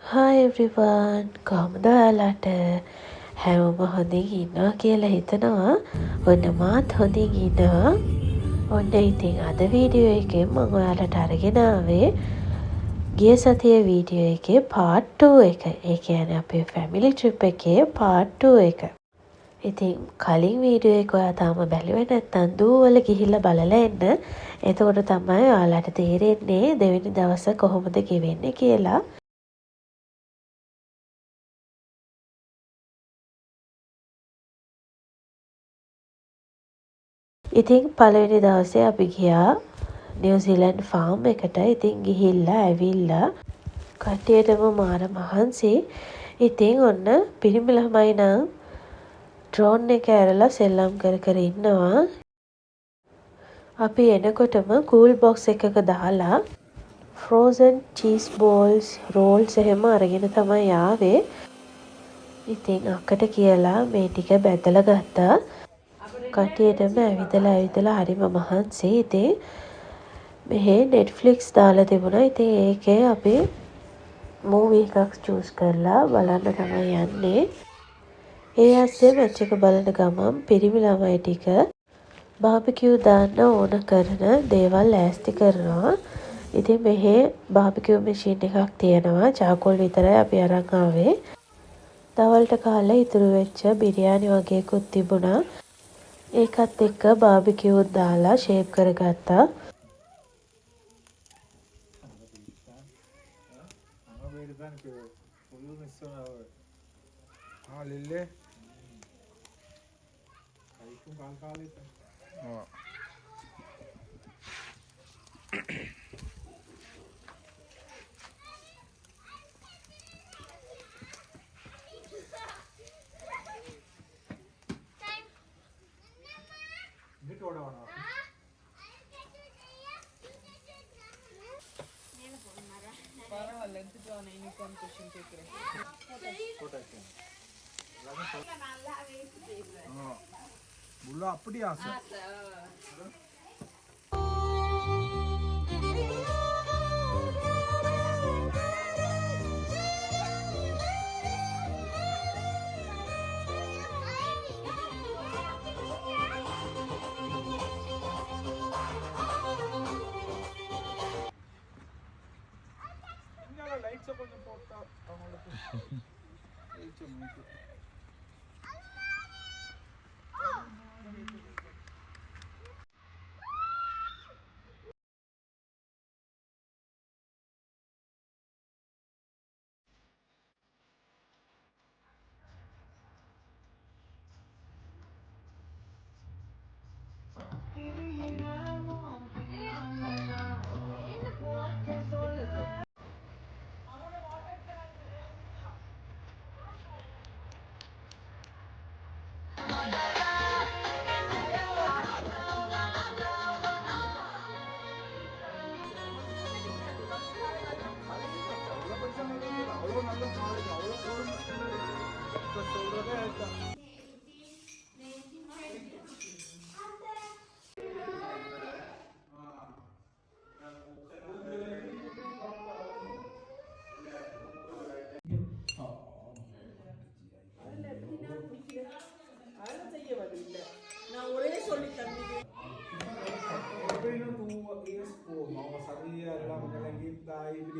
Hi everyone කොහොමද ඔයාලට හැමෝම හොඳින් ඉන්නවා කියලා හිතනවා. ඔන්න මාත් හොඳින් ඉන්නවා. ඔන්න ඉතින් අද වීඩියෝ එකෙන් මම ඔයාලට අරගෙන ආවේ ගිය සතියේ වීඩියෝ එකේ part 2 එක. ඒ කියන්නේ අපේ family trip එකේ part 2 එක. ඉතින් කලින් වීඩියෝ එක ඔයා තාම බැලුවේ නැත්නම් දුවවල ගිහිල්ලා බලලා එන්න. එතකොට තමයි ඔයාලට තේරෙන්නේ දෙවෙනි දවස කොහොමද ගෙවෙන්නේ කියලා. ඉතින් පළවෙනි දවසේ අපි ගියා නිව්සීලන්ඩ් ෆාම් එකට. ඉතින් ගිහිල්ලා ඇවිල්ලා කට්ටියටම මාර මහන්සි. ඉතින් ඔන්න පිරිමි ළමයි නම් ඩ්‍රෝන් එක ඇරලා සෙල්ලම් කර කර ඉන්නවා. අපි එනකොටම කූල් බොක්ස් එකක දාලා ෆ්‍රෝසන් චීස් බෝල්ස් රෝල්ස් එහෙම අරගෙන තමයි ආවේ. ඉතින් අක්කට කියලා මේ ටික බැදලා ගත්තා. කට්ටියටම ඇවිදලා හරිම මහන්සි. ඉතින් මෙහේ නෙට්ෆ්ලික්ස් දාලා තිබුණා. ඉතින් ඒකේ අපි මූවී එකක් චූස් කරලා බලන්න තමයි යන්නේ. ඒ ඇස්සේ මැච් එක බලන ගමන් පිරිමි ළමයි ටික බාබිකියු දාන්න ඕන කරන දේවල් ඈස්ති කරනවා. ඉතින් මෙහේ බාබිකියු මැෂින් එකක් තියෙනවා. චාකෝල් විතරයි අපි අරන් ආවේ. දවල්ට කාලා ඉතුරු වෙච්ච බිරියානි වගේකුත් තිබුණා. ඒකත් එක්ක බාබිකියු දාලා ෂේප් කරගත්තා. बुला अपड़ी आसा लाइट से కొంచెం పోతా అవలకు ఏచో మీకు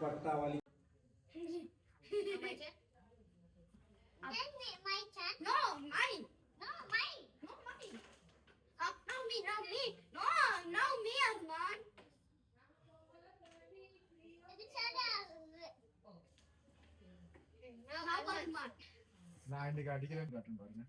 पट्टावाली My turn? No, mine. No, mine. No, mine. Now me, now me. No, now me, Arman. Now Arman. ना इंडी गाड़ी के लिए बटन पड़ना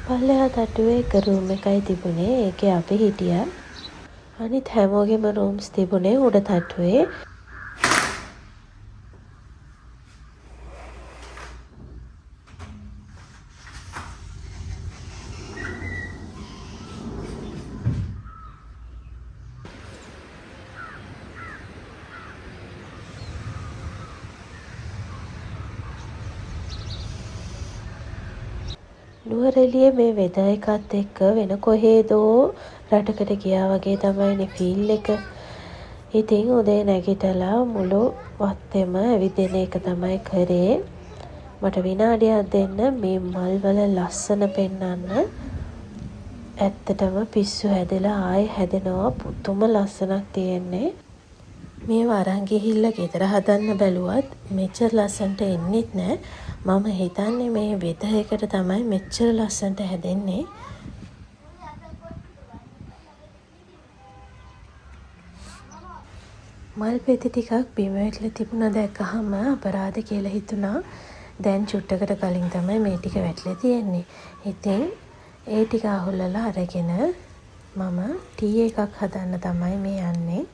පල්ලෙහා තට්ටුවේ එක රූම් එකයි තිබුණේ. ඒකේ අපි හිටියා. අනිත් හැමෝගෙම රූම්ස් තිබුණේ උඩ තට්ටුවේ. නුවරඑළියේ මේ වෙදර් එකත් එක්ක වෙන කොහේදෝ රටකට ගියා වගේ තමයිනේ ෆීල් එක. ඉතින් උදේ නැගිටලා මුළු වත්තේම ඇවිදින එක තමයි කරේ. මට විනාඩියක් දෙන්න මේ මල්වල ලස්සන පෙන්වන්න. ඇත්තටම පිස්සු හැදලා ආයෙ හැදෙනවා. පුදුම ලස්සනක් තියෙන්නේ. මේ අරන් ගිහිල්ලා ගෙදර හදන්න බැලුවත් මෙච්චර ලස්සනට එන්නෙත් නෑ. මම හිතන්නේ මේ වෙදර් එකට තමයි මෙච්චර ලස්සනට හැදෙන්නේ. මල් පෙති ටිකක් බිම වැටලා තිබුණා දැක්කහම අපරාධ කියලා හිතුණා. දැන් චුට්ටකට කලින් තමයි මේ ටික වැටලා තියෙන්නේ. ඉතින් ඒ ටික අහුල්ලලා අරගෙන මම ටී එකක් හදන්න තමයි මේ යන්නේ.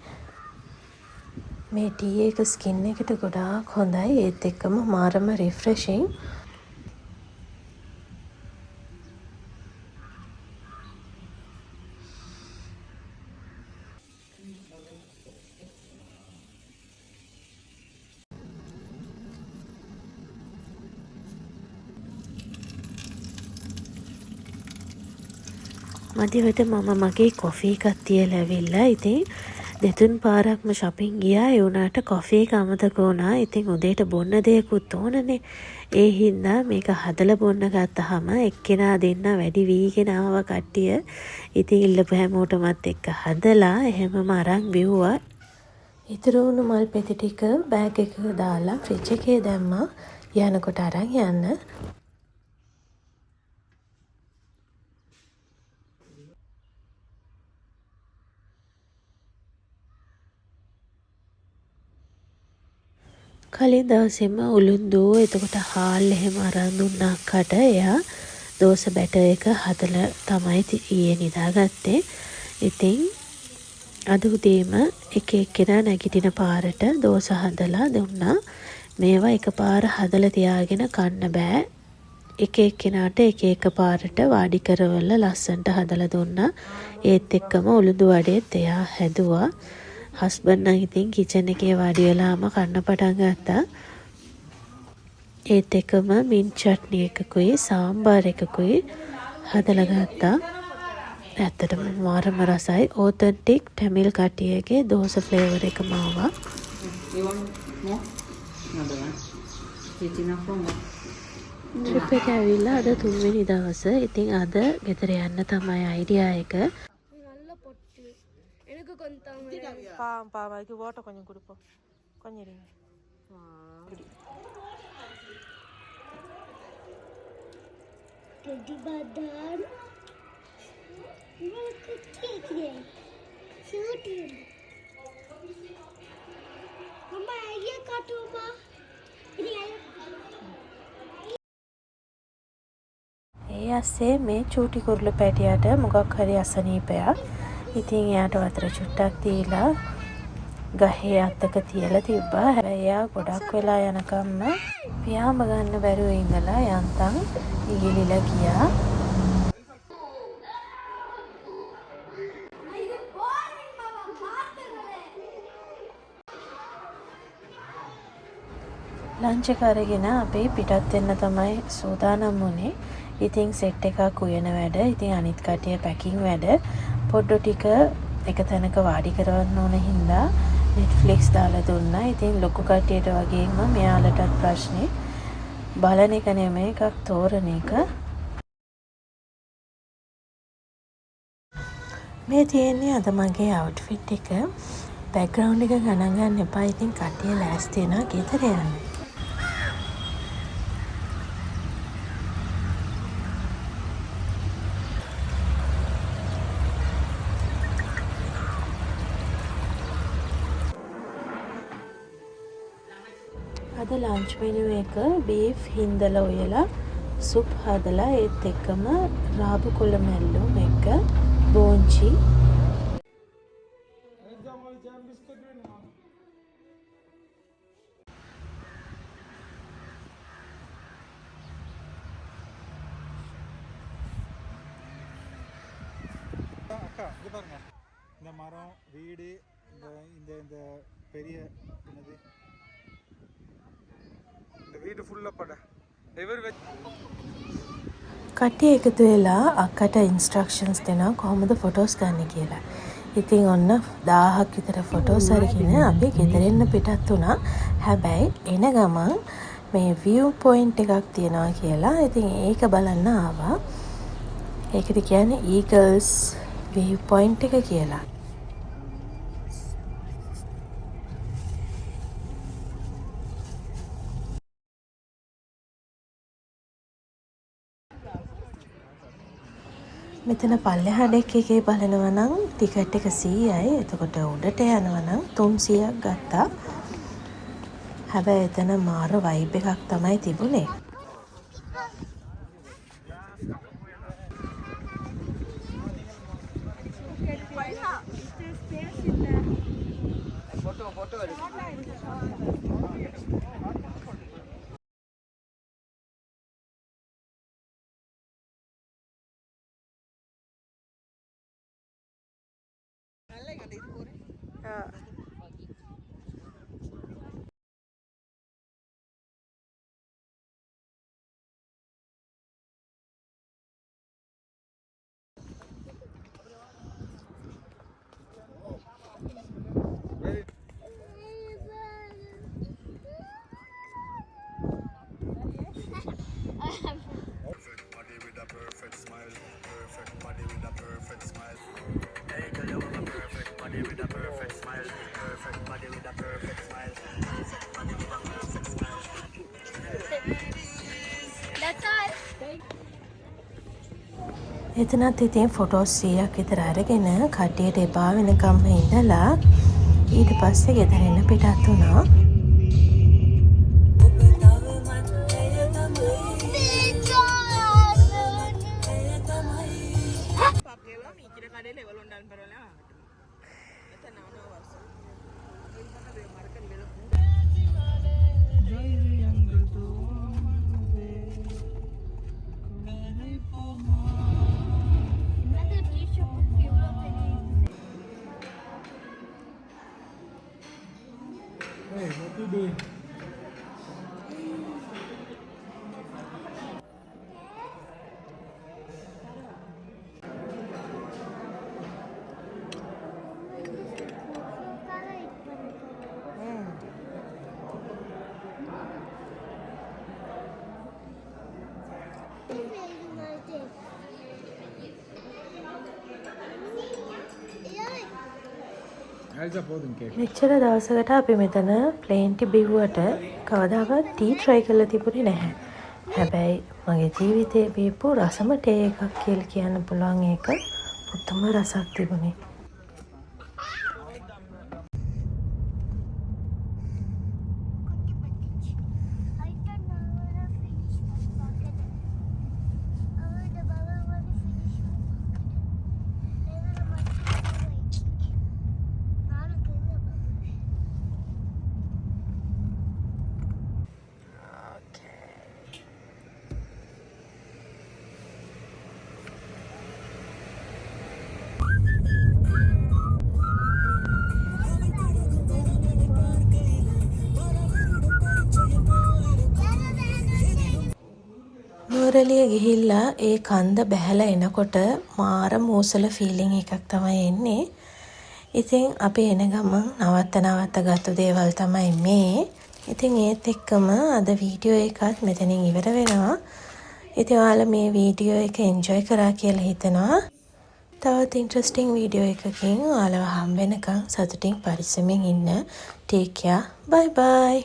මේ ටී එක ස්කින් එකට ගොඩාක් හොඳයි. ඒත් එක්කම මාරම රිෆ්‍රෙෂින්. මදිවට මම මගේ කොෆී එකක් තියලා ඇවිල්ලා. ඉතින් දෙතුන් පාරක්ම shopping ගියා. ඒ වුණාට කොෆී එක අමතක වුණා. ඉතින් උදේට බොන්න දෙයක්වත් ඕනනේ. ඒ හින්දා මේක හදලා බොන්න ගත්තාම එක්කෙනා දෙන්න වැඩි වීගෙන ආව කට්ටිය. ඉතින් ඉල්ලපු හැමෝටමත් එක්ක හදලා එහෙමම අරන් බිව්වා. ඉතුරු වුණු මල් පෙති ටික බෑග් එකක දාලා ෆ්‍රිජ් එකේ දැම්මා. යනකොට අරන් යන්න. කලින් දවසේම උළුන්දුව එතකොට හාල් එහෙම අරන් දුන්නා අක්කට. එයා දෝස බැටර් එක හදලා තමයි ඊයේ නිදාගත්තේ. ඉතින් අද උදේම එක එක්කෙනා නැගිටින පාරට දෝස හදලා දුන්නා. මේවා එකපාර හදලා තියාගෙන කන්න බෑ. එක එක්කෙනාට එක පාරට වාඩි කරවලා ලස්සනට හදලා දුන්නා. ඒත් එක්කම උළුඳු වඩේත් එයා හැදුවා. හස්බන්ඩ් නම් ඉතින් කිචන් එකේ වාඩි වෙලාම කන්න පටන් ගත්තා. ඒත් එකම මින්ට් චට්නි එකකුයි සාම්බාර් එකකුයි හදලා ගත්තා. ඇත්තටම මාරම රසයි. ඔතෙන්ටික් ටැමිල් කට්ටියගේ දෝස ෆ්ලේවර් එකම ආවා. ට්‍රිප් එක ඇවිල්ලා අද 3 වෙනි දවස. ඉතින් අද ගෙදර යන්න තමයි අයිඩියා එක. அதுக்கு ஓட்ட கொஞ்சம் கொடுப்போம் கொஞ்சம் இருங்க. Badan உங்களுக்கு கேக்குறேன் சூட்டி அம்மா ஐயா காட்டுமா இது ඒ අස්සේ මේ චූටි කුරුළු පැටියට මොකක් හරි අසනීපයක්. ඉතින් එයාට වතුර චුට්ටක් දීලා ගහේ අත්තක තියලා තිබ්බා. හැබැයි එයා ගොඩක් වෙලා යනකම්ම පියාඹ ගන්න බැරුව ඉඳලා යන්තම් ඉගිලිලා ගියා. ලන්ච් එක අරගෙන අපි පිටත් වෙන්න තමයි සූදානම් වුණේ. ඉතින් සෙට් එකක් උයන වැඩ. ඉතින් අනිත් කටිය පැකිං වැඩ. පොඩ්ඩෝ ටික එක තැනක වාඩි කරවන්න ඕන හින්දා Netflix දාලා දුන්නා. ඉතින් ලොකු කට්ටියට වගේම මෙයාලටත් ප්‍රශ්නේ බලන එක නෙමෙයි එකක් තෝරන එක. මේ තියෙන්නේ අද මගේ අවුට්ෆිට් එක. බෑග්ග්‍රවුන්ඩ් එක ගණන් ගන්න එපා. ඉතින් කට්ටිය ලෑස්ති වෙනවා ගෙදර යන්න. අද ලන්ච් මෙනු එක බීෆ් හින්දලා උයලා සුප් හදලා ඒත් එක්කම රාබු කොළ මැල්ලුම් එක බෝංචි அக்கா இது பாருங்க இந்த மரம் வீடு இந்த இந்த பெரிய என்னது இந்த வீடு ஃபுல்லா பட இவர் කට්ටිය එකතු වෙලා අක්කට ඉන්ස්ට්‍රක්ෂන්ස් දෙනවා කොහොමද ෆොටෝස් ගන්න කියලා. ඉතින් ඔන්න 1000ක් විතර ෆොටෝස් අරගෙන අපි ගෙදරින් පිටත් වුණා. හැබැයි එන ගමන් මේ view point එකක් තියනවා කියලා. ඉතින් ඒක බලන්න ආවා. ඒකට කියන්නේ Eagles view point එක කියලා. මෙතන පල්ලෙහා ඩෙක් එකේ බලනවා නම් ටිකට් එක 100යි. එතකොට උඩට යනවා නම් 300ක් ගත්තා. හැබැයි එතන මාර වයිබ් එකක් තමයි තිබුණේ. එතනත් ඉතින් ෆොටෝස් 100ක් විතර අරගෙන කට්ටියට එපා වෙනකම්ම ඉඳලා ඊට පස්සේ ගෙදරින් පිටත් වුණා. Hey, what you doing? මෙච්චර දවසකට අපි මෙතන ප්ලේන් ටි බිව්වට කවදාවත් ටී ට්‍රයි කරලා තිබුණේ නැහැ. හැබැයි මගේ ජීවිතේ බීපු රසම ටේ එකක් කියලා කියන්න පුළුවන්. ඒක පුදුම රසක් තිබුණේ. නුවරඑළිය ගිහිල්ලා ඒ කන්ද බැහැලා එනකොට මාර මෝසල ෆීලිං එකක් තමයි එන්නේ. ඉතින් අපි එන ගමන් නවත්ත ගත්ත දේවල් තමයි මේ. ඉතින් ඒත් එක්කම අද වීඩියෝ එකත් මෙතනින් ඉවර වෙනවා. ඉතින් ඔයාලා මේ වීඩියෝ එක එන්ජොයි කරා කියලා හිතනවා. තවත් ඉන්ට්‍රස්ටිං වීඩියෝ එකකින් ඔයාලව හම් වෙනකන් සතුටින් පරිස්සමෙන් ඉන්න. Take care. බයි බයි.